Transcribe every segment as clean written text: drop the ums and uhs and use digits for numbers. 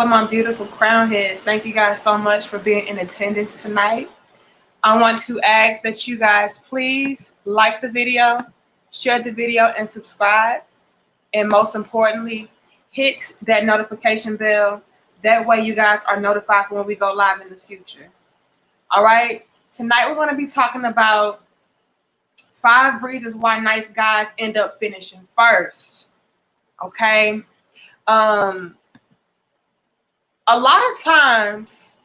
of my beautiful crown heads, thank you guys so much for being in attendance tonight. I want to ask that you guys please like the video, share the video, and subscribe. And most importantly, hit that notification bell. That way you guys are notified when we go live in the future. All right, tonight we're going to be talking about 5 reasons why nice guys end up finishing first. Okay. A lot of times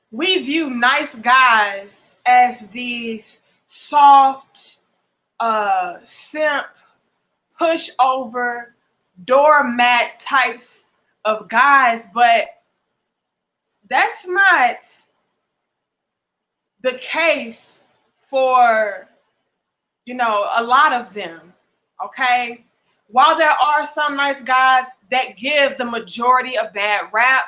we view nice guys as these soft, simp, pushover, doormat types of guys, but that's not the case for, a lot of them, okay? While there are some nice guys that give the majority a bad rap,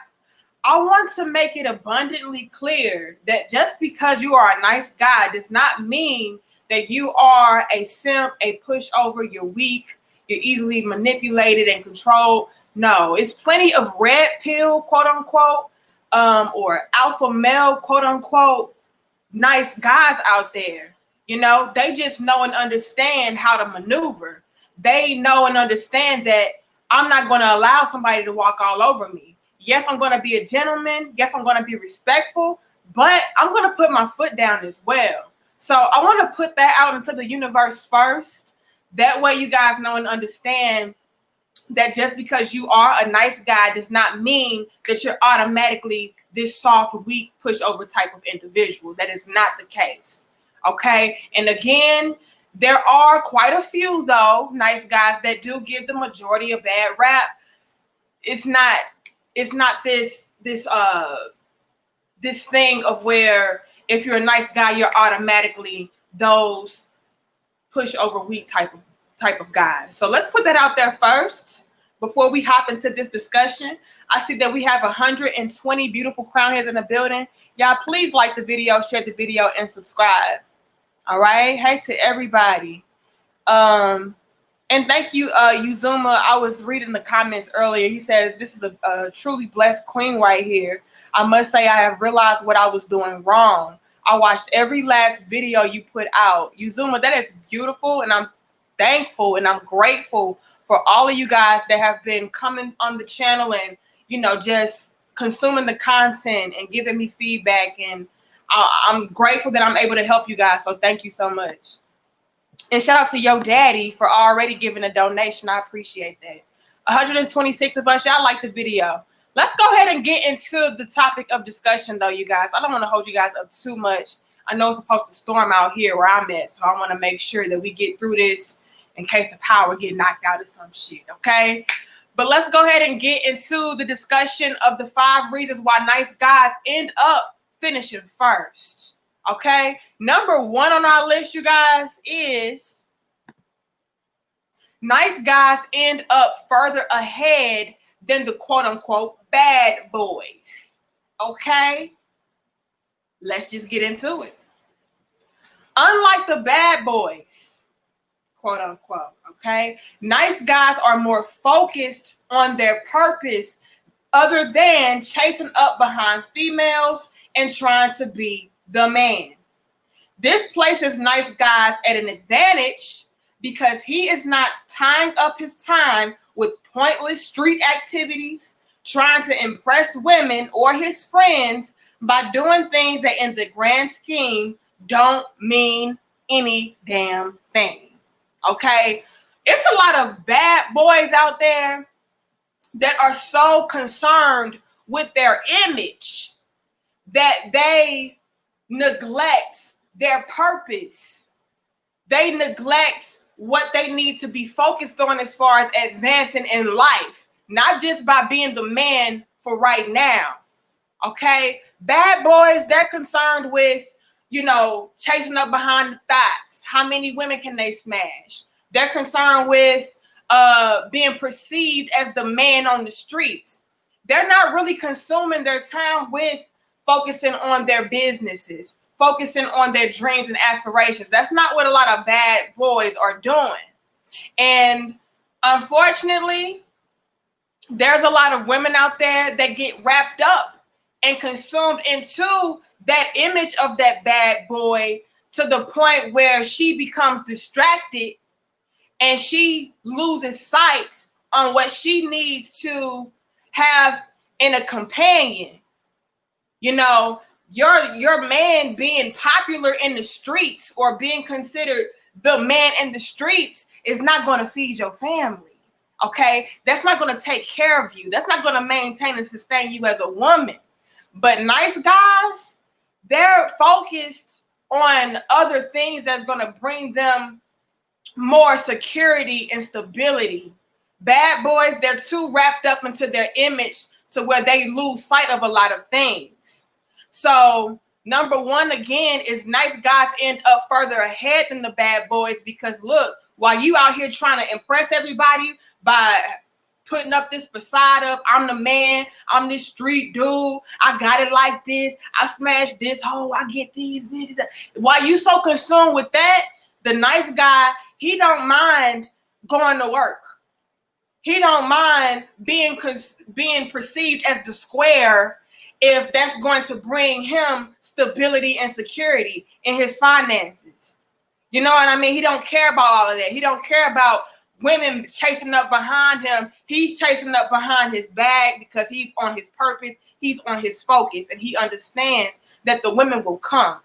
I want to make it abundantly clear that just because you are a nice guy does not mean that you are a simp, a pushover, you're weak, you're easily manipulated and controlled. No, it's plenty of red pill, quote unquote, or alpha male, quote unquote, nice guys out there. They just know and understand how to maneuver. They know and understand that I'm not going to allow somebody to walk all over me. Yes, I'm going to be a gentleman. Yes, I'm going to be respectful, but I'm going to put my foot down as well. So I want to put that out into the universe first. That way you guys know and understand that just because you are a nice guy does not mean that you're automatically this soft, weak, pushover type of individual. That is not the case. Okay. And again, there are quite a few, though, nice guys that do give the majority a bad rap. It's not this thing of where if you're a nice guy, you're automatically those pushover, weak type of guys. So let's put that out there first before we hop into this discussion. I see that we have 120 beautiful crown heads in the building. Y'all, please like the video, share the video, and subscribe. All right. Hey to everybody. And thank you, Uzuma. I was reading the comments earlier. He says, this is a truly blessed queen right here. I must say I have realized what I was doing wrong. I watched every last video you put out. Uzuma, that is beautiful. And I'm thankful and I'm grateful for all of you guys that have been coming on the channel and, just consuming the content and giving me feedback. And I'm grateful that I'm able to help you guys. So thank you so much. And shout out to Yo Daddy for already giving a donation. I appreciate that. 126 of us. Y'all like the video. Let's go ahead and get into the topic of discussion, though, you guys. I don't want to hold you guys up too much. I know it's supposed to storm out here where I'm at. So I want to make sure that we get through this in case the power get knocked out or some shit. Okay. But let's go ahead and get into the discussion of the 5 reasons why nice guys end up finishing first. Okay, number 1 on our list, you guys, is nice guys end up further ahead than the quote unquote bad boys. Okay, let's just get into it. Unlike the bad boys, quote unquote, okay, nice guys are more focused on their purpose other than chasing up behind females and trying to be the man. This places nice guys at an advantage because he is not tying up his time with pointless street activities, trying to impress women or his friends by doing things that in the grand scheme don't mean any damn thing. Okay? It's a lot of bad boys out there that are so concerned with their image that they neglect their purpose. They neglect what they need to be focused on as far as advancing in life, not just by being the man for right now. Okay? Bad boys, they're concerned with, chasing up behind the thoughts. How many women can they smash? They're concerned with being perceived as the man on the streets. They're not really consuming their time with focusing on their businesses, focusing on their dreams and aspirations. That's not what a lot of bad boys are doing. And Unfortunately, there's a lot of women out there that get wrapped up and consumed into that image of that bad boy to the point where she becomes distracted and she loses sight on what she needs to have in a companion. You know, your man being popular in the streets or being considered the man in the streets is not going to feed your family. Okay, that's not going to take care of you. That's not going to maintain and sustain you as a woman. But nice guys, they're focused on other things that's going to bring them more security and stability. Bad boys, they're too wrapped up into their image to where they lose sight of a lot of things. So number one, again, is nice guys end up further ahead than the bad boys because look, while you out here trying to impress everybody by putting up this facade of I'm the man, I'm this street dude, I got it like this, I smash this hoe, I get these bitches. While you so consumed with that, the nice guy, he don't mind going to work. He don't mind being perceived as the square if that's going to bring him stability and security in his finances. You know what I mean? He don't care about all of that. He don't care about women chasing up behind him. He's chasing up behind his bag because he's on his purpose. He's on his focus, and he understands that the women will come.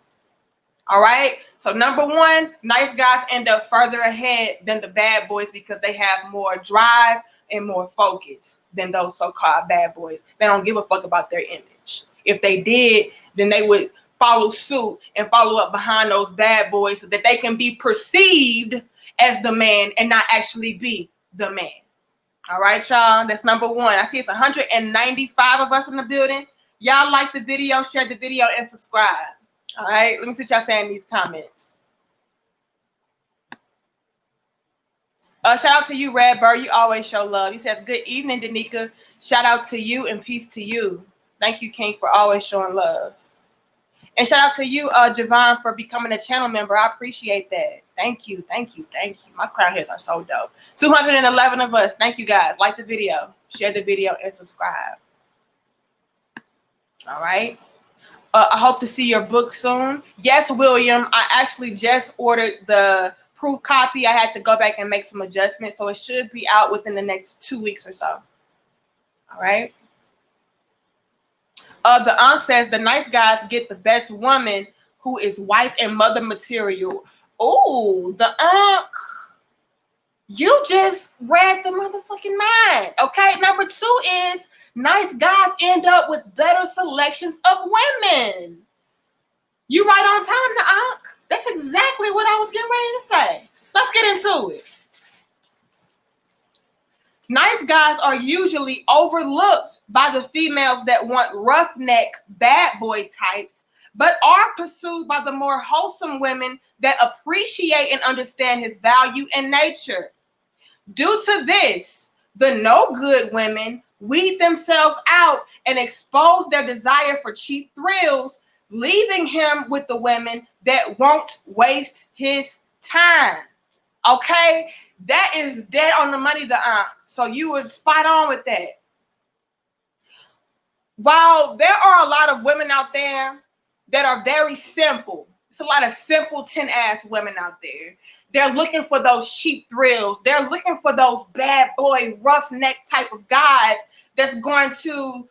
All right? So number one, nice guys end up further ahead than the bad boys because they have more drive and more focus than those so-called bad boys. They don't give a fuck about their image. If they did, then they would follow suit and follow up behind those bad boys so that they can be perceived as the man and not actually be the man. All right, y'all. That's number one. I see it's 195 of us in the building. Y'all like the video, share the video, and subscribe. All right. Let me see what y'all saying in these comments. Shout out to you, Redbird. You always show love. He says, good evening, Danica. Shout out to you and peace to you. Thank you, King, for always showing love. And shout out to you, Javon, for becoming a channel member. I appreciate that. Thank you, thank you, thank you. My crown hairs are so dope. 211 of us. Thank you, guys. Like the video, share the video, and subscribe. All right. I hope to see your book soon. Yes, William. I actually just ordered the proof copy. I had to go back and make some adjustments, so it should be out within the next 2 weeks or so. All right. The aunt says the nice guys get the best woman who is wife and mother material. Oh, the aunt. You just read the motherfucking mind. Okay. Number two is nice guys end up with better selections of women. You right on time, the aunt. That's exactly what I was getting ready to say. Let's get into it. Nice guys are usually overlooked by the females that want roughneck bad boy types, but are pursued by the more wholesome women that appreciate and understand his value and nature. Due to this, the no good women weed themselves out and expose their desire for cheap thrills, leaving him with the women that won't waste his time. Okay? That is dead on the money, the aunt. So you were spot on with that. While there are a lot of women out there that are very simple, it's a lot of simpleton ass women out there. They're looking for those cheap thrills. They're looking for those bad boy, roughneck type of guys that's going to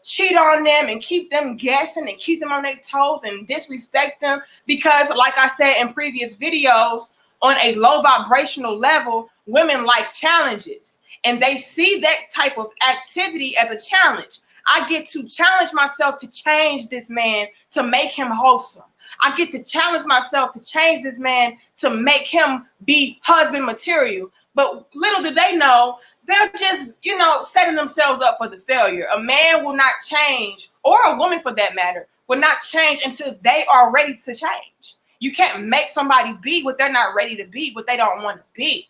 cheat on them and keep them guessing and keep them on their toes and disrespect them. Because like I said in previous videos, on a low vibrational level, women like challenges, and they see that type of activity as a challenge. I get to challenge myself to change this man to make him wholesome. I get to challenge myself to change this man to make him be husband material. But little do they know, they're just, setting themselves up for the failure. A man will not change, or a woman for that matter, will not change until they are ready to change. You can't make somebody be what they're not ready to be, what they don't want to be.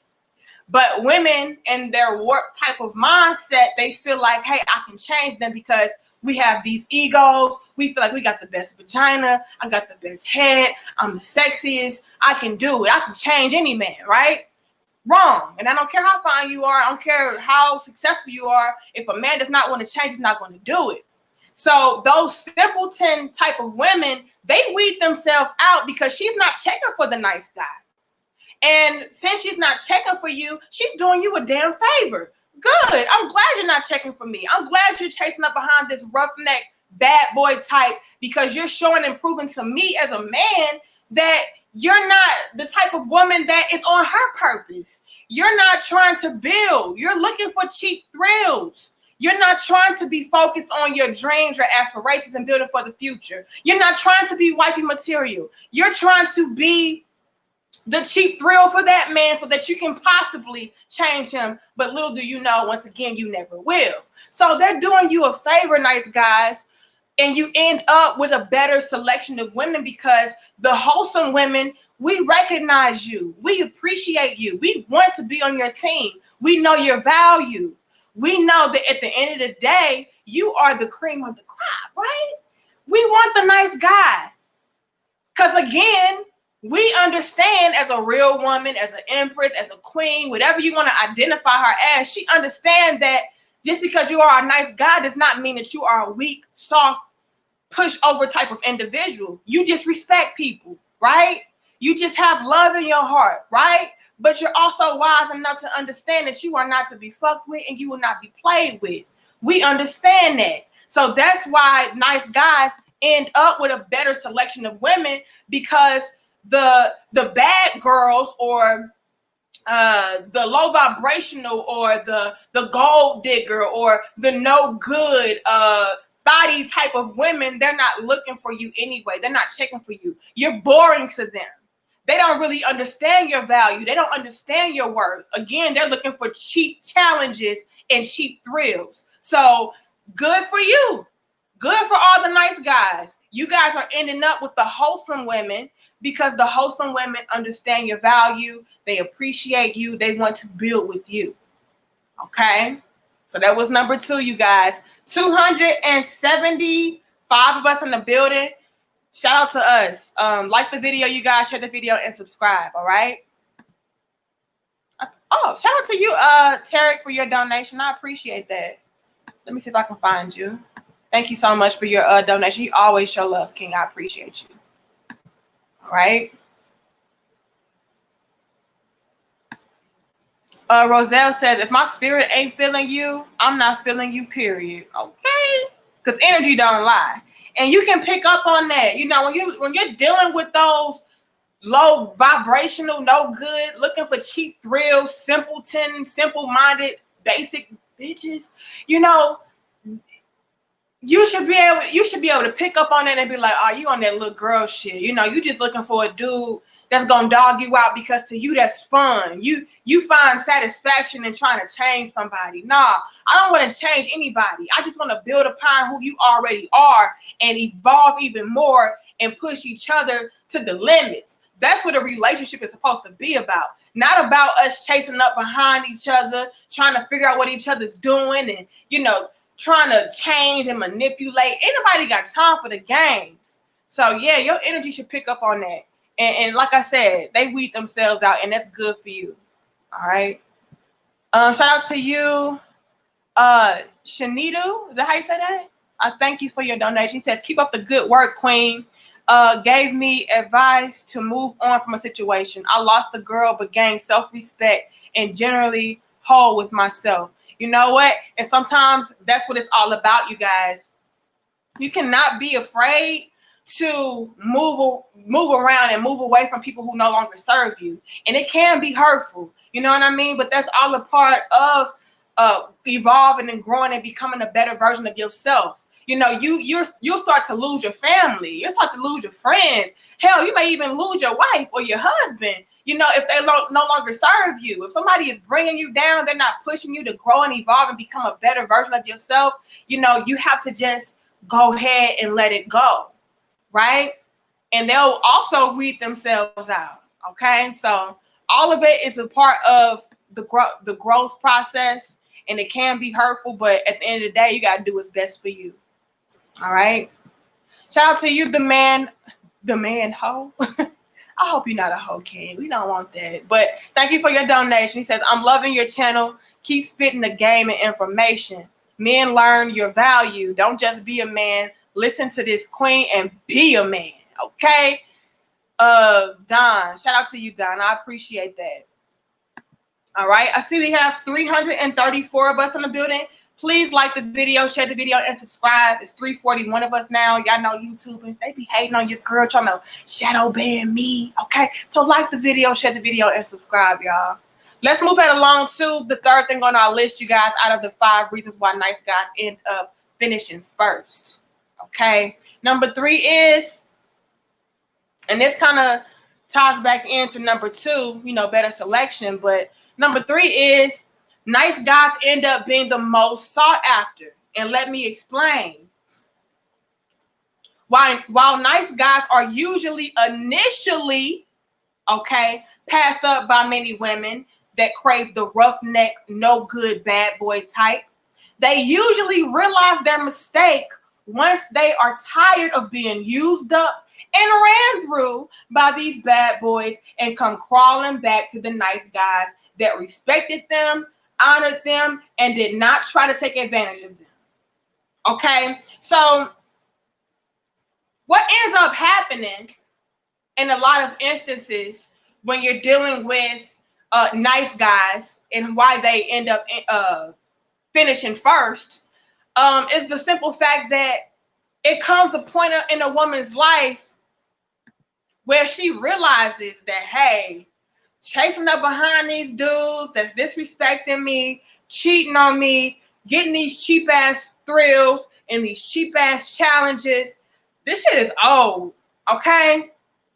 But women in their work type of mindset, they feel like, hey, I can change them because we have these egos. We feel like we got the best vagina. I got the best head. I'm the sexiest. I can do it. I can change any man, right? Wrong. And I don't care how fine you are. I don't care how successful you are. If a man does not want to change, he's not going to do it. So those simpleton type of women, they weed themselves out because she's not checking for the nice guy. And since she's not checking for you, she's doing you a damn favor. Good. I'm glad you're not checking for me. I'm glad you're chasing up behind this roughneck bad boy type because you're showing and proving to me as a man that you're not the type of woman that is on her purpose. You're not trying to build. You're looking for cheap thrills. You're not trying to be focused on your dreams, your aspirations, and building for the future. You're not trying to be wifey material. You're trying to be the cheap thrill for that man so that you can possibly change him. But little do you know, once again, you never will. So they're doing you a favor, nice guys, and you end up with a better selection of women because the wholesome women, we recognize you. We appreciate you. We want to be on your team. We know your value. We know that at the end of the day, you are the cream of the crop, right? We want the nice guy. Because again, we understand as a real woman, as an empress, as a queen, whatever you want to identify her as, she understands that just because you are a nice guy does not mean that you are a weak, soft, pushover type of individual. You just respect people, right? You just have love in your heart, right? But you're also wise enough to understand that you are not to be fucked with and you will not be played with. We understand that. So that's why nice guys end up with a better selection of women because the bad girls or the low vibrational or the gold digger or the no good body type of women, they're not looking for you anyway. They're not checking for you. You're boring to them. They don't really understand your value. They don't understand your worth. Again, they're looking for cheap challenges and cheap thrills. So good for you. Good for all the nice guys. You guys are ending up with the wholesome women because the wholesome women understand your value. They appreciate you. They want to build with you. Okay? So that was number 2, you guys. 275 of us in the building. Shout out to us. Like the video, you guys. Share the video and subscribe. All right? Oh, shout out to you, Tarek, for your donation. I appreciate that. Let me see if I can find you. Thank you so much for your donation. You always show love, King. I appreciate you. All right. Roselle says, if my spirit ain't feeling you, I'm not feeling you, period. Okay. Because energy don't lie. And you can pick up on that. You know, when you're dealing with those low vibrational, no good, looking for cheap thrills, simpleton, simple-minded, basic bitches, you know, you should be able to pick up on it and be like, oh, you on that little girl shit. You know, you just looking for a dude that's gonna dog you out because to you that's fun. You find satisfaction in trying to change somebody. Nah, I don't want to change anybody. I just want to build upon who you already are and evolve even more and push each other to the limits. That's what a relationship is supposed to be about. Not about us chasing up behind each other, trying to figure out what each other's doing and, you know, trying to change and manipulate. Ain't nobody got time for the games. So yeah, your energy should pick up on that. And like I said, they weed themselves out, and that's good for you. All right. Shout out to you, Shanidu. Is that how you say that? I thank you for your donation. He says, keep up the good work, Queen. Gave me advice to move on from a situation. I lost the girl, but gained self-respect and generally whole with myself. You know what? And sometimes that's what it's all about, you guys. You cannot be afraid to move around and move away from people who no longer serve you. And it can be hurtful. You know what I mean? But that's all a part of evolving and growing and becoming a better version of yourself. You know, you'll start to lose your family. You'll start to lose your friends. Hell, you may even lose your wife or your husband. You know, if they no longer serve you. If somebody is bringing you down, they're not pushing you to grow and evolve and become a better version of yourself. You know, you have to just go ahead and let it go. Right? And they'll also weed themselves out. Okay? So all of it is a part of the growth process, and it can be hurtful, but at the end of the day, you got to do what's best for you. All right? Shout out to you, the man hoe. I hope you're not a hoe king. We don't want that. But thank you for your donation. He says, I'm loving your channel. Keep spitting the game and information. Men learn your value. Don't just be a man. Listen to this queen and be a man. Okay? Don. Shout out to you, Don. I appreciate that. All right. I see we have 334 of us in the building. Please like the video, share the video, and subscribe. It's 341 of us now. Y'all know YouTube, they be hating on your girl, trying to shadow ban me. Okay? So like the video, share the video, and subscribe, y'all. Let's move right along to the third thing on our list, you guys, out of the 5 reasons why nice guys end up finishing first. Okay? Number 3 is, and this kind of ties back into number 2, you know, better selection, but number 3 is nice guys end up being the most sought after. And let me explain. While nice guys are usually initially, okay, passed up by many women that crave the roughneck, no good bad boy type, they usually realize their mistake once they are tired of being used up and ran through by these bad boys and come crawling back to the nice guys that respected them, honored them, and did not try to take advantage of them. Okay? So what ends up happening in a lot of instances when you're dealing with nice guys and why they end up finishing first is the simple fact that it comes a point in a woman's life where she realizes that, hey, chasing up behind these dudes that's disrespecting me, cheating on me, getting these cheap-ass thrills and these cheap-ass challenges, this shit is old, okay?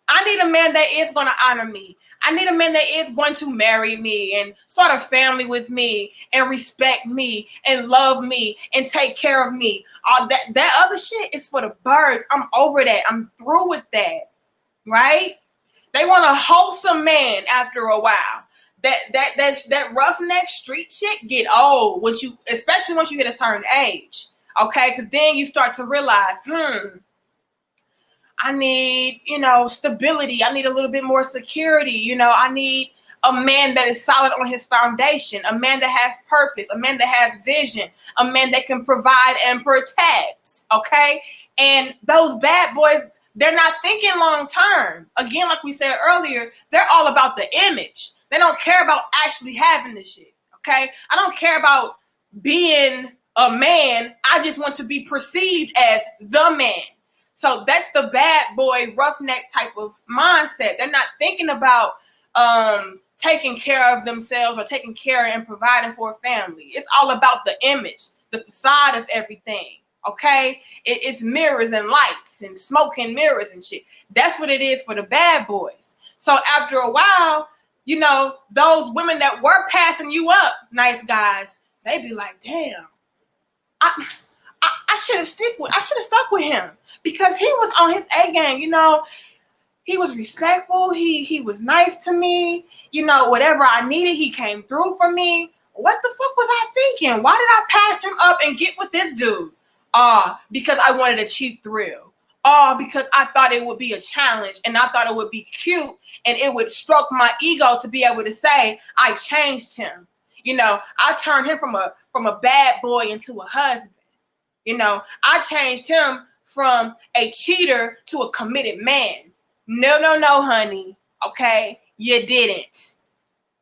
I need a man that is going to honor me. I need a man that is going to marry me and start a family with me and respect me and love me and take care of me. All that other shit is for the birds. I'm over that. I'm through with that, right? They want a wholesome man after a while. That roughneck street shit get old especially once you hit a certain age, okay? Because then you start to realize, I need, stability. I need a little bit more security. I need a man that is solid on his foundation, a man that has purpose, a man that has vision, a man that can provide and protect, okay? And those bad boys, they're not thinking long term. Again, like we said earlier, they're all about the image. They don't care about actually having the shit, okay? I don't care about being a man. I just want to be perceived as the man. So that's the bad boy, roughneck type of mindset. They're not thinking about taking care of themselves or taking care and providing for a family. It's all about the image, the facade of everything, okay? It's mirrors and lights and smoke and mirrors and shit. That's what it is for the bad boys. So after a while, those women that were passing you up, nice guys, they be like, damn, I should have stuck with him because he was on his A game. He was respectful. He was nice to me. Whatever I needed, he came through for me. What the fuck was I thinking? Why did I pass him up and get with this dude? Because I wanted a cheap thrill. Because I thought it would be a challenge and I thought it would be cute and it would stroke my ego to be able to say I changed him. I turned him from a bad boy into a husband. I changed him from a cheater to a committed man. No, honey. Okay? You didn't.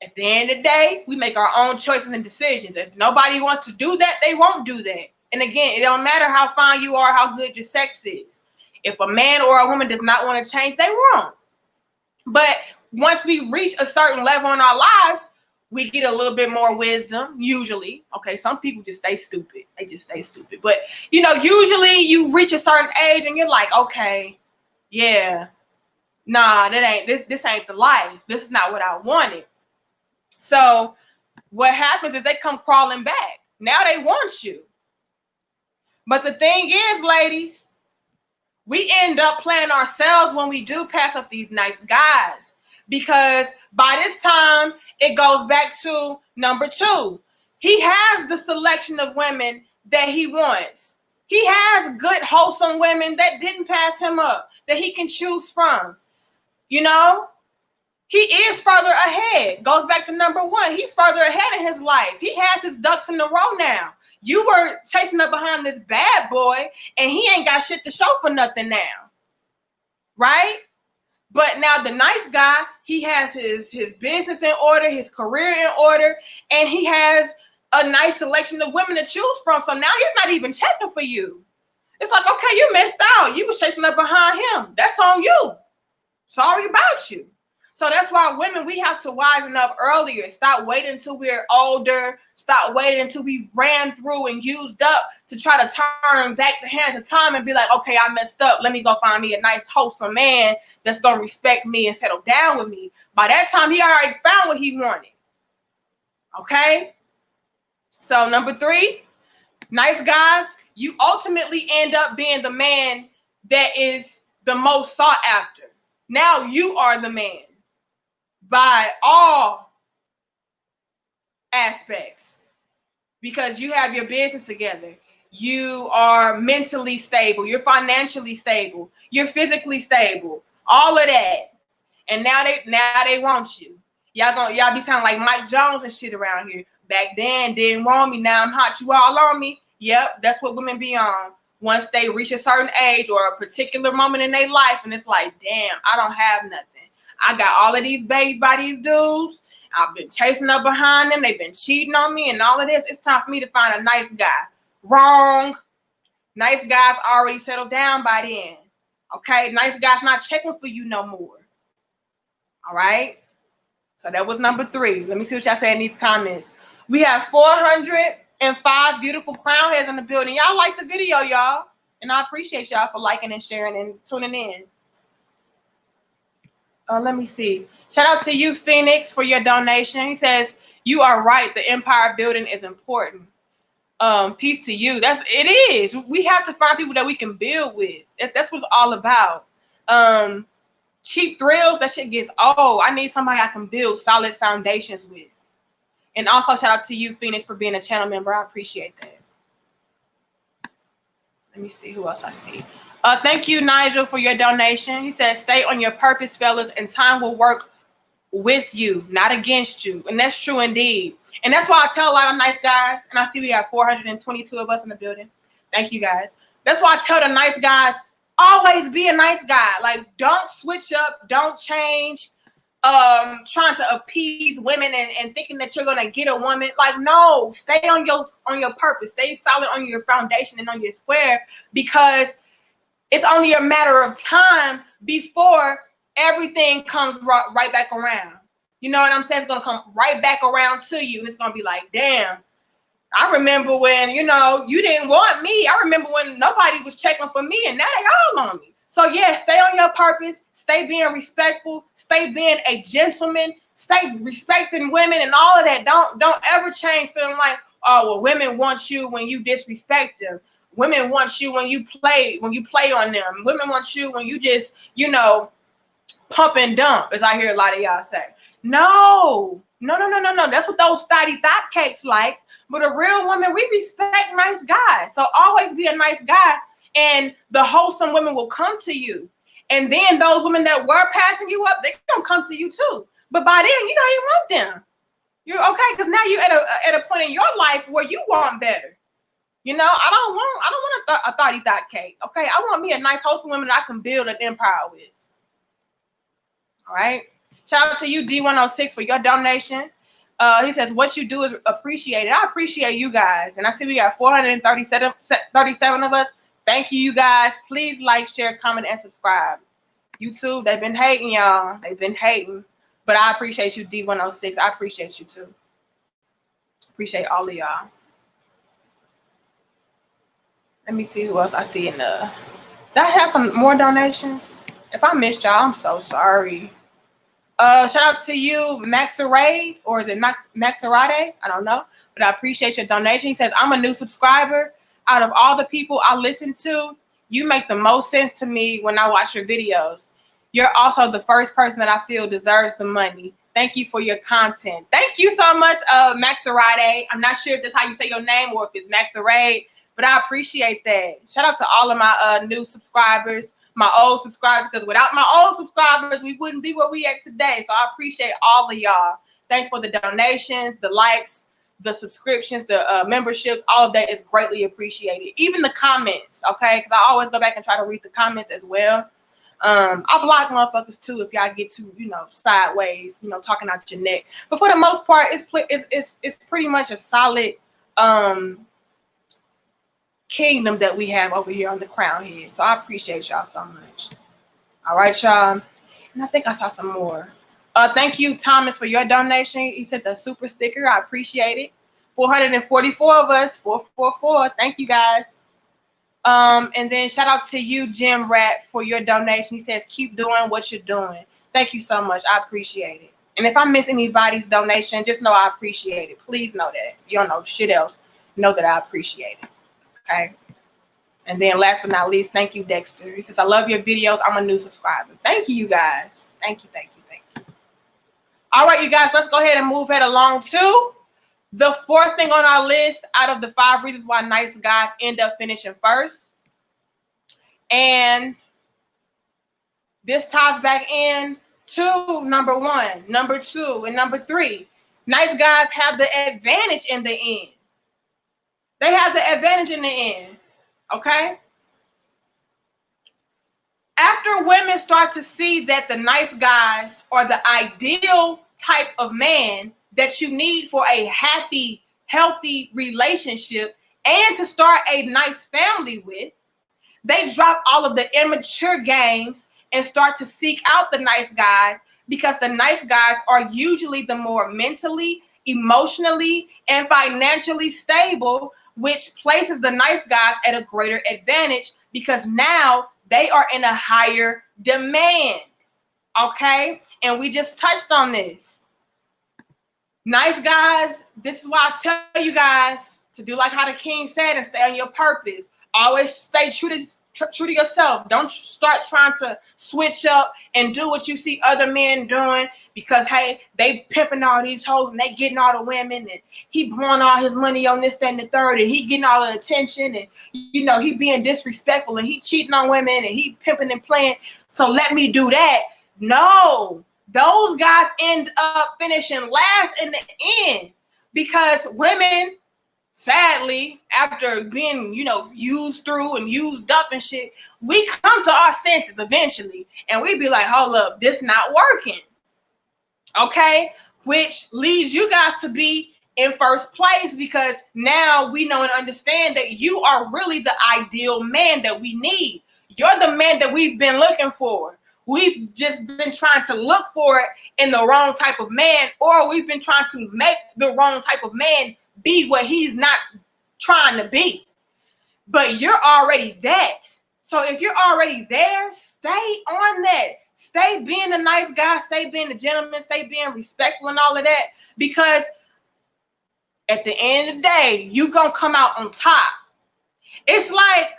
At the end of the day, we make our own choices and decisions. If nobody wants to do that, they won't do that. And again, it don't matter how fine you are, how good your sex is. If a man or a woman does not want to change, they won't. But once we reach a certain level in our lives, we get a little bit more wisdom, usually. Okay, some people just stay stupid. They just stay stupid. But, usually you reach a certain age and you're like, okay, yeah, nah, this ain't the life. This is not what I wanted. So what happens is they come crawling back. Now they want you. But the thing is, ladies, we end up playing ourselves when we do pass up these nice guys. Because by this time, it goes back to number 2. He has the selection of women that he wants. He has good, wholesome women that didn't pass him up, that he can choose from. he is further ahead. Goes back to number one. He's further ahead in his life. He has his ducks in a row now. You were chasing up behind this bad boy, and he ain't got shit to show for nothing now. Right? But now the nice guy, he has his business in order, his career in order, and he has a nice selection of women to choose from. So now he's not even checking for you. It's like, okay, you missed out. You was chasing up behind him. That's on you. Sorry about you. So that's why women, we have to wisen up earlier. Stop waiting until we're older. Stop waiting until we ran through and used up to try to turn back the hands of time and be like, okay, I messed up. Let me go find me a nice, wholesome man that's going to respect me and settle down with me. By that time, he already found what he wanted. Okay? So number 3, nice guys, you ultimately end up being the man that is the most sought after. Now you are the man by all aspects because you have your business together. You are mentally stable. You're financially stable. You're physically stable. All of that. And now they want you. Y'all be sounding like Mike Jones and shit around here. Back then, didn't want me. Now I'm hot. You all on me. Yep, that's what women be on. Once they reach a certain age or a particular moment in their life, and it's like, damn, I don't have nothing. I got all of these babies by these dudes. I've been chasing up behind them. They've been cheating on me and all of this. It's time for me to find a nice guy. Wrong. Nice guys already settled down by then. Okay? Nice guys not checking for you no more. All right? So that was number 3. Let me see what y'all say in these comments. We have 405 beautiful crown heads in the building. Y'all like the video, y'all. And I appreciate y'all for liking and sharing and tuning in. Let me see. Shout out to you, Phoenix, for your donation. He says, you are right. The empire building is important. Peace to you. It is. We have to find people that we can build with. That's what it's all about. Cheap thrills, that shit gets old. I need somebody I can build solid foundations with. And also shout out to you, Phoenix, for being a channel member. I appreciate that. Let me see who else I see. Thank you, Nigel, for your donation. He says, stay on your purpose, fellas, and time will work with you, not against you. And that's true indeed. And that's why I tell a lot of nice guys, and I see we have 422 of us in the building. Thank you, guys. That's why I tell the nice guys, always be a nice guy. Like, don't switch up, don't change, trying to appease women and thinking that you're gonna get a woman. Like, no, stay on your purpose, stay solid on your foundation and on your square, because it's only a matter of time before everything comes right back around. You know what I'm saying? It's going to come right back around to you. And it's going to be like, damn, I remember when, you didn't want me. I remember when nobody was checking for me, and now they all on me. So, yeah, stay on your purpose. Stay being respectful. Stay being a gentleman. Stay respecting women and all of that. Don't ever change feeling like, oh, well, women want you when you disrespect them. Women want you when you play on them. Women want you when you just, pump and dump, as I hear a lot of y'all say. No. That's what those thought cakes like. But a real woman, we respect nice guys. So always be a nice guy, and the wholesome women will come to you. And then those women that were passing you up, they gonna come to you too. But by then, you don't even want them. You're okay, because now you're at a point in your life where you want better. I don't want a thought cake. Okay, I want me a nice, wholesome woman that I can build an empire with. All right. Shout out to you, D106, for your donation. He says, what you do is appreciated. I appreciate you guys. And I see we got 437 of us. Thank you, you guys. Please like, share, comment, and subscribe. YouTube, they've been hating, y'all. They've been hating. But I appreciate you, D106. I appreciate you, too. Appreciate all of y'all. Let me see who else I see in the... Did I have some more donations? If I missed y'all, I'm so sorry. Shout out to you, Maxarade, or is it Maxarade? I don't know. But I appreciate your donation. He says, I'm a new subscriber. Out of all the people I listen to, you make the most sense to me when I watch your videos. You're also the first person that I feel deserves the money. Thank you for your content. Thank you so much, Maxarade. I'm not sure if that's how you say your name or if it's Maxarade, but I appreciate that. Shout out to all of my new subscribers. my old subscribers, because without my old subscribers, we wouldn't be where we at today. So I appreciate all of y'all. Thanks for the donations, the likes, the subscriptions, the memberships. All of that is greatly appreciated. Even the comments, okay? Because I always go back and try to read the comments as well. I block motherfuckers too if y'all get too, sideways, talking out your neck. But for the most part, it's pretty much a solid kingdom that we have over here on the Crown Head. So I appreciate y'all so much. All right, y'all. And I think I saw some more. Thank you, Thomas, for your donation. He sent a super sticker. I appreciate it. 444 of us. 444. Thank you, guys. And then shout out to you, Jim Rat, for your donation. He says, keep doing what you're doing. Thank you so much. I appreciate it. And if I miss anybody's donation, just know I appreciate it. Please know that. If you don't know shit else, know that I appreciate it. Okay. And then last but not least, thank you, Dexter. He says, I love your videos. I'm a new subscriber. Thank you, you guys. Thank you, thank you, thank you. All right, you guys, let's go ahead and move head along to the fourth thing on our list out of the 5 reasons why nice guys end up finishing first. And this ties back in to number 1, number 2, and number 3. Nice guys have the advantage in the end. They have the advantage in the end, okay? After women start to see that the nice guys are the ideal type of man that you need for a happy, healthy relationship and to start a nice family with, they drop all of the immature games and start to seek out the nice guys, because the nice guys are usually the more mentally, emotionally, and financially stable, which places the nice guys at a greater advantage because now they are in a higher demand. Okay? And we just touched on this. Nice guys, this is why I tell you guys to do like how the king said and stay on your purpose. Always stay true to yourself. Don't start trying to switch up and do what you see other men doing because, hey, they pimping all these hoes and they getting all the women and he blowing all his money on this, that, and the third, and he getting all the attention and, he being disrespectful and he cheating on women and he pimping and playing. So let me do that. No, those guys end up finishing last in the end because women, sadly, after being, used through and used up and shit, we come to our senses eventually and we be like, hold up, this not working. Okay? Which leads you guys to be in first place because now we know and understand that you are really the ideal man that we need. You're the man that we've been looking for. We've just been trying to look for it in the wrong type of man, or we've been trying to make the wrong type of man be what he's not trying to be. But you're already that. So if you're already there, stay on that. Stay being a nice guy, stay being a gentleman, stay being respectful and all of that. Because at the end of the day, you're going to come out on top. It's like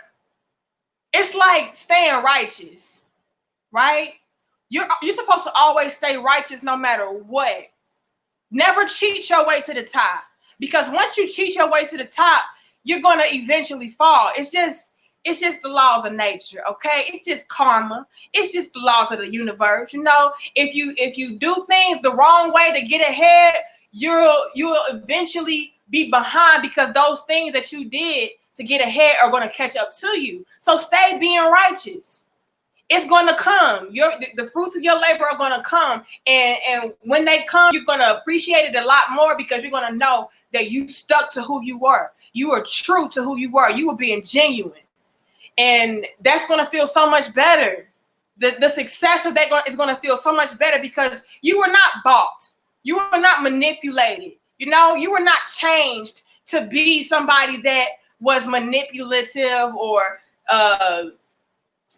staying righteous, right? You're supposed to always stay righteous no matter what. Never cheat your way to the top. Because once you cheat your way to the top, you're going to eventually fall. It's just the laws of nature, okay? It's just karma. It's just the laws of the universe. If you do things the wrong way to get ahead, you'll eventually be behind because those things that you did to get ahead are going to catch up to you. So stay being righteous. It's going to come. The fruits of your labor are going to come. And when they come, you're going to appreciate it a lot more because you're going to know that you stuck to who you were. You were true to who you were. You were being genuine. And that's going to feel so much better. The success of that is going to feel so much better because you were not bought. You were not manipulated. You were not changed to be somebody that was manipulative or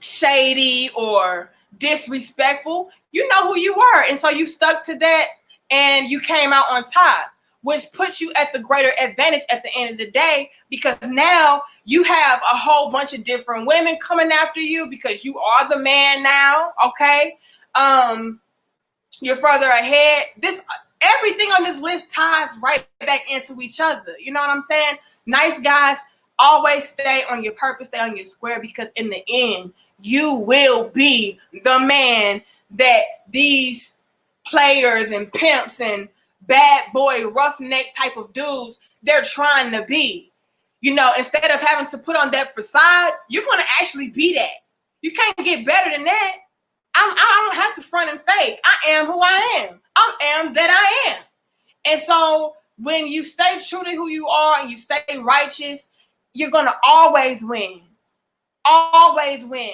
shady or disrespectful. You know who you were. And so you stuck to that and you came out on top, which puts you at the greater advantage at the end of the day because now you have a whole bunch of different women coming after you because you are the man now, okay? You're further ahead. Everything on this list ties right back into each other. You know what I'm saying? Nice guys, always stay on your purpose, stay on your square because in the end, you will be the man that these players and pimps and bad boy roughneck type of dudes, they're trying to be. You know, instead of having to put on that facade, you're going to actually be that. You can't get better than that. I don't have to front and fake. I am who I am. I am that I am. And so when you stay true to who you are and you stay righteous, you're going to always win. Always win.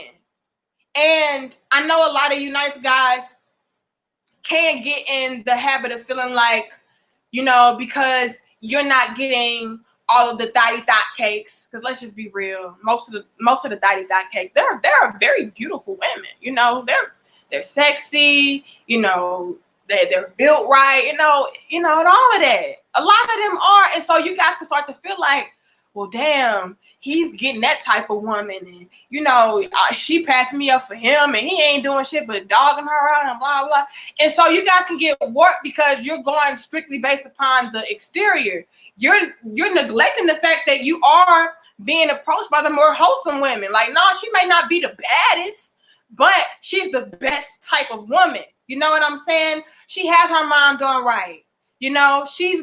And I know a lot of you nice guys can't get in the habit of feeling like, you know, because you're not getting all of the daddy thought cakes, because let's just be real, most of the daddy thought cakes, they're very beautiful women, you know, they're sexy, you know, they're built right, you know, and all of that. A lot of them are, and so you guys can start to feel like, well, damn, he's getting that type of woman, and you know, she passed me up for him, and he ain't doing shit but dogging her out and blah blah. And so you guys can get warped because you're going strictly based upon the exterior. You're neglecting the fact that you are being approached by the more wholesome women. Like, no, she may not be the baddest, but she's the best type of woman. You know what I'm saying? She has her mind done right. You know, she's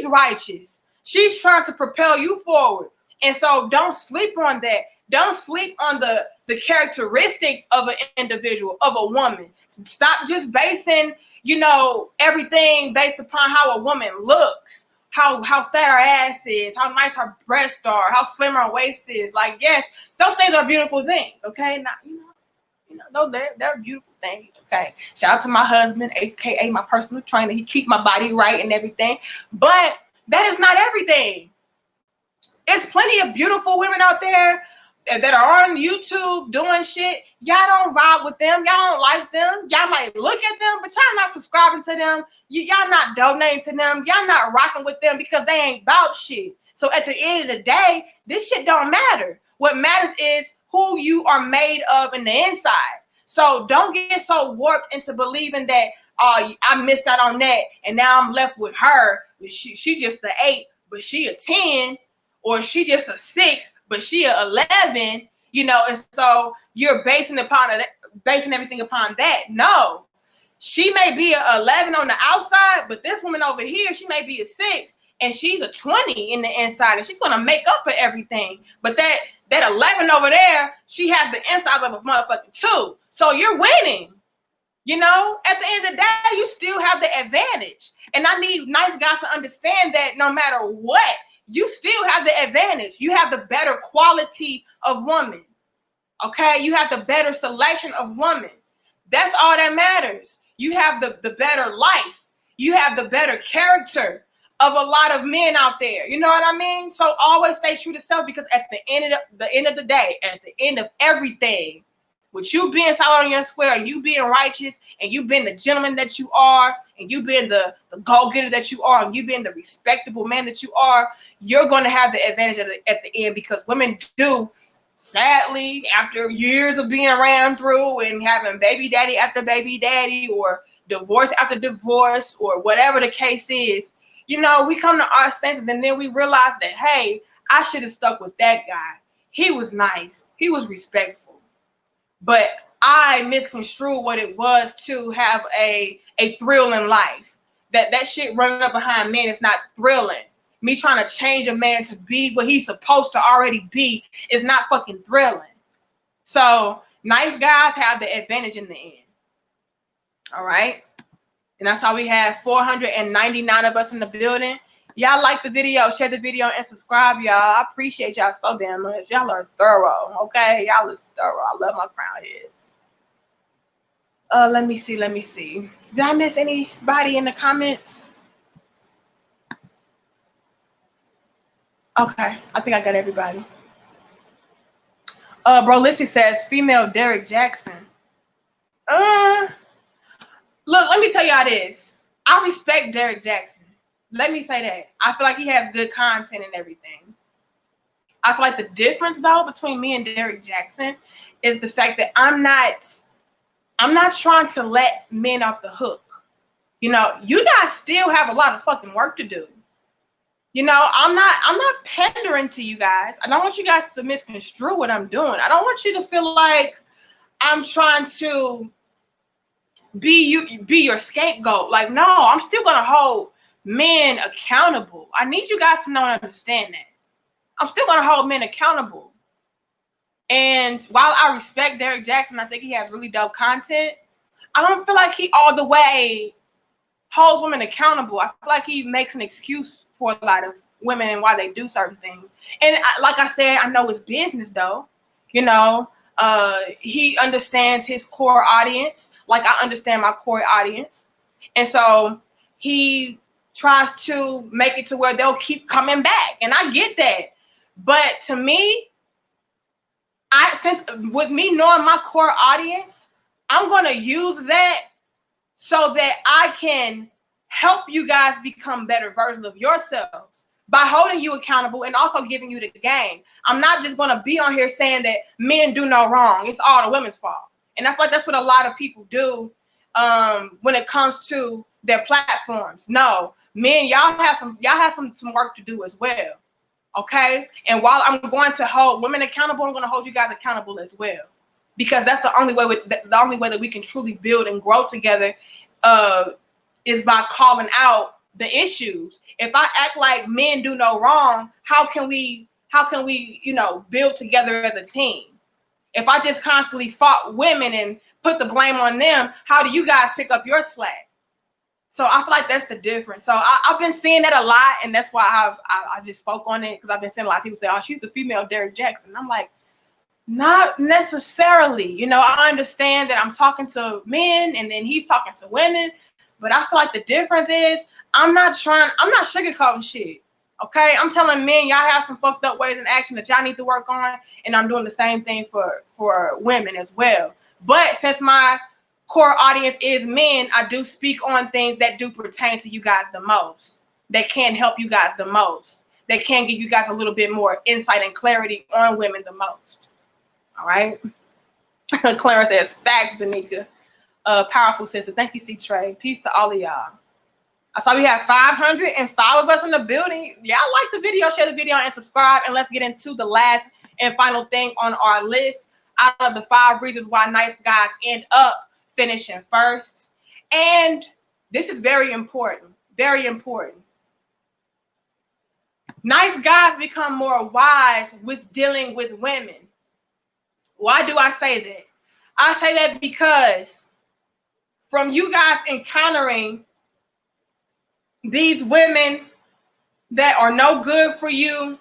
righteous. She's trying to propel you forward. And so don't sleep on that. Don't sleep on the characteristics of an individual, of a woman. Stop just basing, you know, everything based upon how a woman looks, how fat her ass is, how nice her breasts are, how slim her waist is. Like, yes, those things are beautiful things, okay? Now, they're beautiful things, okay? Shout out to my husband, aka my personal trainer. He keep my body right and everything. But that is not everything. There's plenty of beautiful women out there that are on YouTube doing shit. Y'all don't vibe with them. Y'all don't like them. Y'all might look at them, but y'all not subscribing to them. Y'all not donating to them. Y'all not rocking with them because they ain't about shit. So at the end of the day, this shit don't matter. What matters is who you are made of in the inside. So don't get so warped into believing that, I missed out on that, and now I'm left with her. She just an 8, but she a 10. Or she just a 6, but she a 11, you know, and so you're basing everything upon that. No, she may be a 11 on the outside, but this woman over here, she may be a 6, and she's a 20 in the inside, and she's gonna make up for everything. But that 11 over there, she has the inside of a motherfucking 2. So you're winning. You know, at the end of the day, you still have the advantage. And I need nice guys to understand that no matter what, you still have the advantage. You have the better quality of woman. Okay? You have the better selection of woman. That's all that matters. You have the better life. You have the better character of a lot of men out there. You know what I mean? So always stay true to self, because at the end of the day, at the end of everything, with you being solid on your square, and you being righteous, and you being the gentleman that you are, and you being the go-getter that you are, and you being the respectable man that you are, you're going to have the advantage at the end, because women do, sadly, after years of being ran through and having baby daddy after baby daddy, or divorce after divorce, or whatever the case is, you know, we come to our senses, and then we realize that, hey, I should have stuck with that guy. He was nice. He was respectful. But I misconstrued what it was to have a thrill in life. That shit running up behind men is not thrilling. Me trying to change a man to be what he's supposed to already be is not fucking thrilling. So nice guys have the advantage in the end. All right. And that's how we have 499 of us in the building. Y'all like the video, share the video, and subscribe, y'all. I appreciate y'all so damn much. Y'all are thorough, okay? Y'all is thorough. I love my crown heads. Let me see. Did I miss anybody in the comments? Okay, I think I got everybody. Bro, Lissy says female Derek Jackson. Look, let me tell y'all this. I respect Derek Jackson. Let me say that. I feel like he has good content and everything. I feel like the difference, though, between me and Derek Jackson is the fact that I'm not trying to let men off the hook. You know, you guys still have a lot of fucking work to do. You know, I'm not pandering to you guys. I don't want you guys to misconstrue what I'm doing. I don't want you to feel like I'm trying to be your scapegoat. Like, no, I'm still gonna hold men accountable. I need you guys to know and understand that. I'm still gonna hold men accountable. And while I respect Derek Jackson, I think he has really dope content, I don't feel like he all the way holds women accountable. I feel like he makes an excuse for a lot of women and why they do certain things. And like I said, I know it's business though. You know, he understands his core audience, like I understand my core audience. And so he tries to make it to where they'll keep coming back. And I get that. But to me, since with me knowing my core audience, I'm going to use that so that I can help you guys become better versions of yourselves by holding you accountable and also giving you the game. I'm not just going to be on here saying that men do no wrong. It's all the women's fault. And I feel like that's what a lot of people do when it comes to their platforms. No, men, y'all have some work to do as well. Okay? And while I'm going to hold women accountable, I'm going to hold you guys accountable as well. Because that's the only way that we can truly build and grow together is by calling out the issues. If I act like men do no wrong, how can we build together as a team? If I just constantly fought women and put the blame on them, how do you guys pick up your slack? So I feel like that's the difference. So I've been seeing that a lot, and that's why I just spoke on it, because I've been seeing a lot of people say, "Oh, she's the female Derek Jackson." And I'm like, not necessarily. You know, I understand that I'm talking to men and then he's talking to women, but I feel like the difference is I'm not sugarcoating shit. Okay, I'm telling men y'all have some fucked up ways in action that y'all need to work on, and I'm doing the same thing for women as well. But since my core audience is men, I do speak on things that do pertain to you guys the most, that can help you guys the most, that can give you guys a little bit more insight and clarity on women the most. All right. Clarence says, facts, Danica. Powerful sister. Thank you, C-Trey. Peace to all of y'all. I saw we have 505 of us in the building. Y'all like the video, share the video, and subscribe. And let's get into the last and final thing on our list. Out of the 5 reasons why nice guys end up finishing first. And this is very important. Very important. Nice guys become more wise with dealing with women. Why do I say that? I say that because from you guys encountering these women that are no good for you,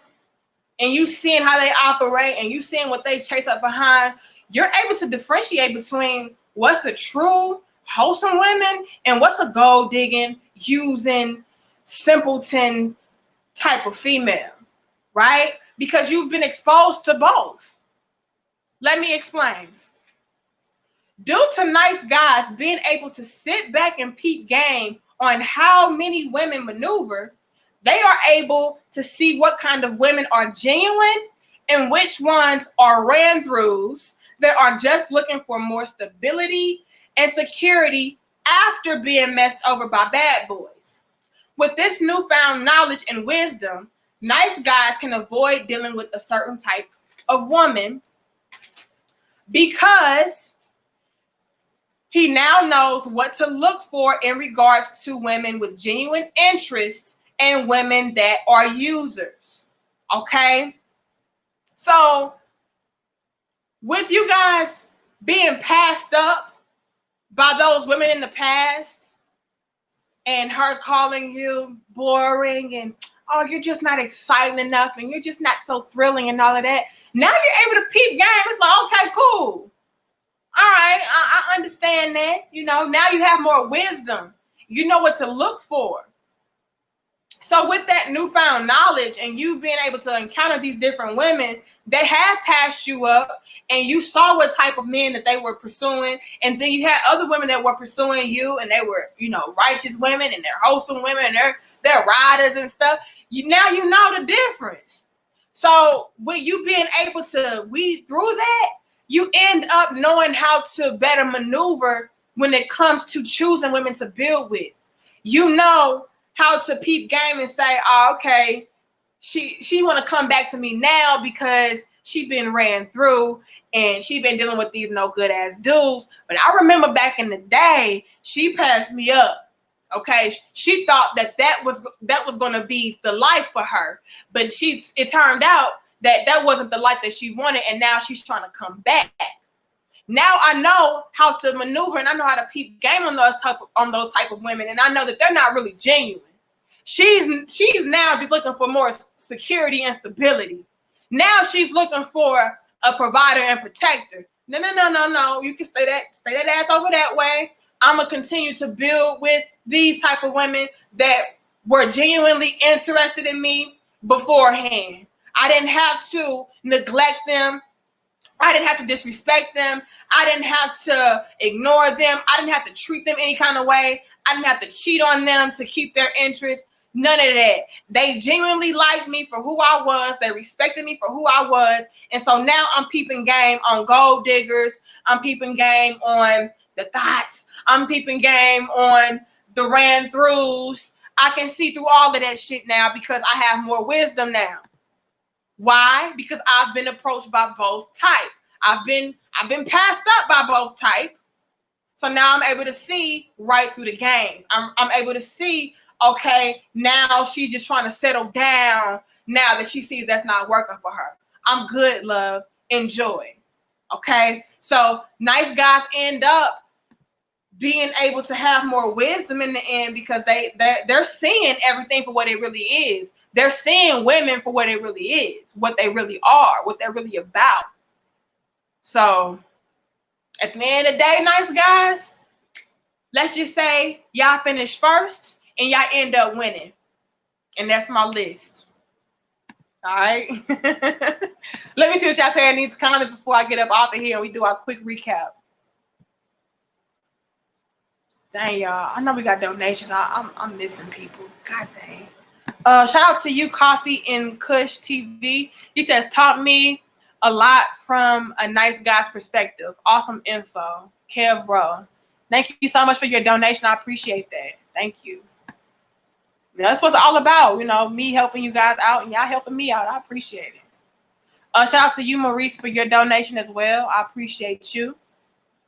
and you seeing how they operate, and you seeing what they chase up behind, you're able to differentiate between what's a true wholesome woman and what's a gold digging, using, simpleton type of female, right? Because you've been exposed to both. Let me explain. Due to nice guys being able to sit back and peep game on how many women maneuver, they are able to see what kind of women are genuine and which ones are ran-throughs that are just looking for more stability and security after being messed over by bad boys. With this newfound knowledge and wisdom, nice guys can avoid dealing with a certain type of woman because he now knows what to look for in regards to women with genuine interests and women that are users. Okay? So, with you guys being passed up by those women in the past and her calling you boring and, oh, you're just not exciting enough and you're just not so thrilling and all of that, now you're able to peep game. It's like, okay, cool. All right, I understand that. You know, now you have more wisdom. You know what to look for. So with that newfound knowledge and you being able to encounter these different women, they have passed you up and you saw what type of men that they were pursuing. And then you had other women that were pursuing you and they were, you know, righteous women and they're wholesome women and they're riders and stuff. Now you know the difference. So with you being able to weed through that, you end up knowing how to better maneuver when it comes to choosing women to build with. You know how to peep game and say, oh, okay, she want to come back to me now because she been ran through and she been dealing with these no good ass dudes. But I remember back in the day, she passed me up. Okay, she thought that was going to be the life for her, but it turned out that wasn't the life that she wanted, and now she's trying to come back. Now I know how to maneuver, and I know how to peep game on those type of women, and I know that they're not really genuine. She's now just looking for more security and stability. Now she's looking for a provider and protector. No. You can stay that ass over that way. I'm gonna continue to build with these type of women that were genuinely interested in me beforehand. I didn't have to neglect them. I didn't have to disrespect them. I didn't have to ignore them. I didn't have to treat them any kind of way. I didn't have to cheat on them to keep their interest. None of that. They genuinely liked me for who I was. They respected me for who I was. And so now I'm peeping game on gold diggers. I'm peeping game on the thoughts. I'm peeping game on the ran throughs. I can see through all of that shit now because I have more wisdom now. Why? Because I've been approached by both type. I've been passed up by both type. So now I'm able to see right through the games. I'm able to see, okay, now she's just trying to settle down now that she sees that's not working for her. I'm good, love. Enjoy. Okay? So nice guys end up being able to have more wisdom in the end because they're seeing everything for what it really is. They're seeing women for what it really is, what they really are, what they're really about. So at the end of the day, nice guys, let's just say y'all finish first and y'all end up winning. And that's my list. All right. Let me see what y'all say in these comments before I get up off of here and we do our quick recap. Dang, y'all. I know we got donations. I'm missing people. God dang. Shout out to you, Coffee and Kush TV. He says, taught me a lot from a nice guy's perspective. Awesome info. Kev Bro. Thank you so much for your donation. I appreciate that. Thank you. That's what it's all about. You know, me helping you guys out and y'all helping me out. I appreciate it. Shout out to you, Maurice, for your donation as well. I appreciate you.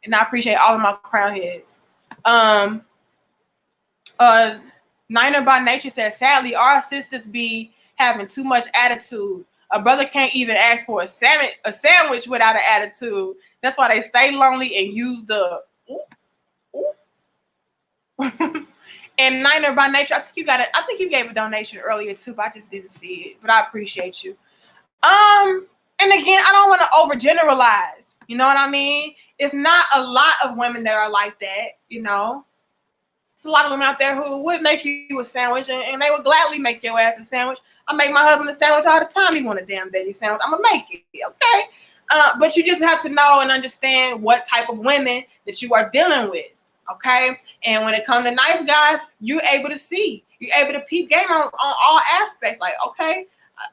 And I appreciate all of my crown heads. Niner by Nature says, sadly, our sisters be having too much attitude. A brother can't even ask for a sandwich without an attitude. That's why they stay lonely and use the And Niner by Nature, I think you gave a donation earlier too, but I just didn't see it. But I appreciate you. And again, I don't want to overgeneralize. You know what I mean? It's not a lot of women that are like that, you know. It's a lot of women out there who would make you a sandwich, and they would gladly make your ass a sandwich. I make my husband a sandwich all the time. He want a damn veggie sandwich. I'm going to make it, okay? But you just have to know and understand what type of women that you are dealing with, okay? And when it comes to nice guys, you're able to see. You're able to peep game on all aspects. Like, okay,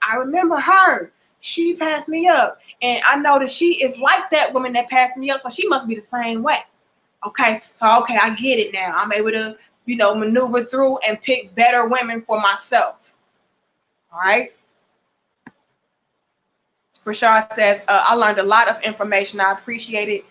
I remember her. She passed me up. And I know that she is like that woman that passed me up, so she must be the same way. Okay, so okay, I get it now. I'm able to, you know, maneuver through and pick better women for myself. All right. Rashad says, I learned a lot of information. I appreciate it.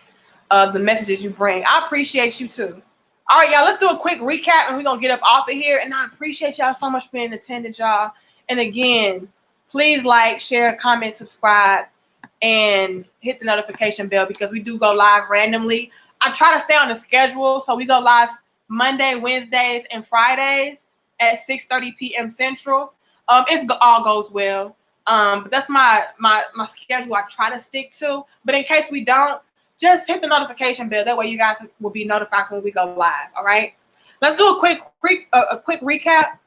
The messages you bring. I appreciate you too. All right, y'all, let's do a quick recap and we're going to get up off of here. And I appreciate y'all so much for being attended, y'all. And again, please like, share, comment, subscribe, and hit the notification bell because we do go live randomly. I try to stay on the schedule, so we go live Monday, Wednesdays, and Fridays at 6:30 p.m. Central. If all goes well. But that's my schedule I try to stick to. But in case we don't, just hit the notification bell. That way you guys will be notified when we go live. All right. Let's do a quick recap.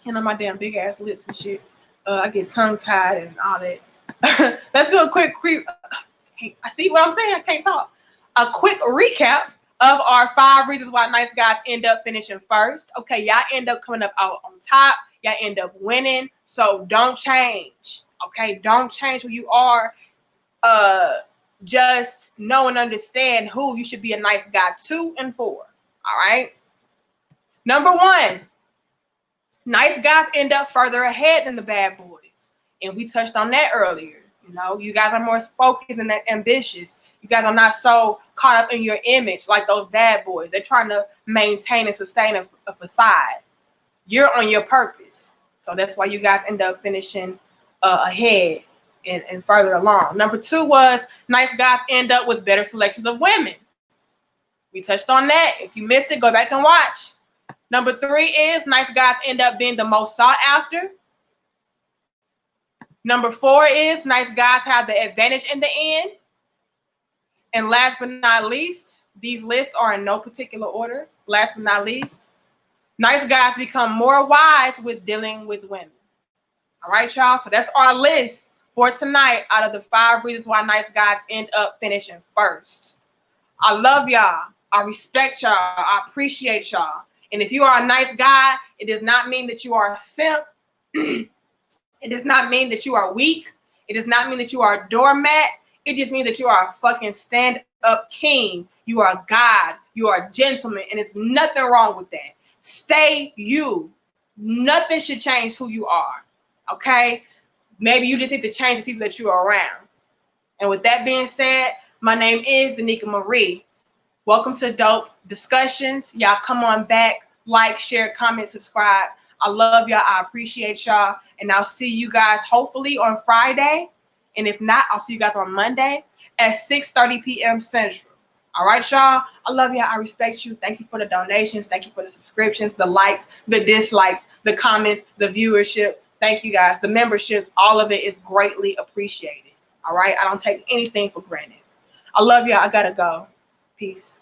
You know, my damn big ass lips and shit. I get tongue tied and all that. Let's do a quick. I see what I'm saying. I can't talk. A quick recap of our 5 reasons why nice guys end up finishing first. Okay, y'all end up coming up out on top. Y'all end up winning. So don't change. Okay, don't change who you are. Just know and understand who you should be a nice guy 2 and 4. All right. Number 1, nice guys end up further ahead than the bad boys. And we touched on that earlier. You know, you guys are more focused and ambitious. You guys are not so caught up in your image like those bad boys. They're trying to maintain and sustain a facade. You're on your purpose. So that's why you guys end up finishing ahead and further along. Number 2 was nice guys end up with better selections of women. We touched on that. If you missed it, go back and watch. Number 3 is nice guys end up being the most sought after. Number 4 is nice guys have the advantage in the end. And last but not least, these lists are in no particular order. Last but not least, nice guys become more wise with dealing with women. All right, y'all. So that's our list for tonight out of the 5 reasons why nice guys end up finishing first. I love y'all. I respect y'all. I appreciate y'all. And if you are a nice guy, it does not mean that you are a simp. It does not mean that you are weak. It does not mean that you are a doormat. It just means that you are a fucking stand-up king. You are a god. You are a gentleman. And it's nothing wrong with that. Stay you. Nothing should change who you are. Okay? Maybe you just need to change the people that you are around. And with that being said, my name is Danica Marie. Welcome to Dope Discussions. Y'all come on back, like, share, comment, subscribe. I love y'all. I appreciate y'all. And I'll see you guys hopefully on Friday. And if not, I'll see you guys on Monday at 6:30 p.m. Central. All right, y'all. I love y'all. I respect you. Thank you for the donations. Thank you for the subscriptions, the likes, the dislikes, the comments, the viewership. Thank you guys. The memberships, all of it is greatly appreciated. All right. I don't take anything for granted. I love y'all. I gotta go. Peace.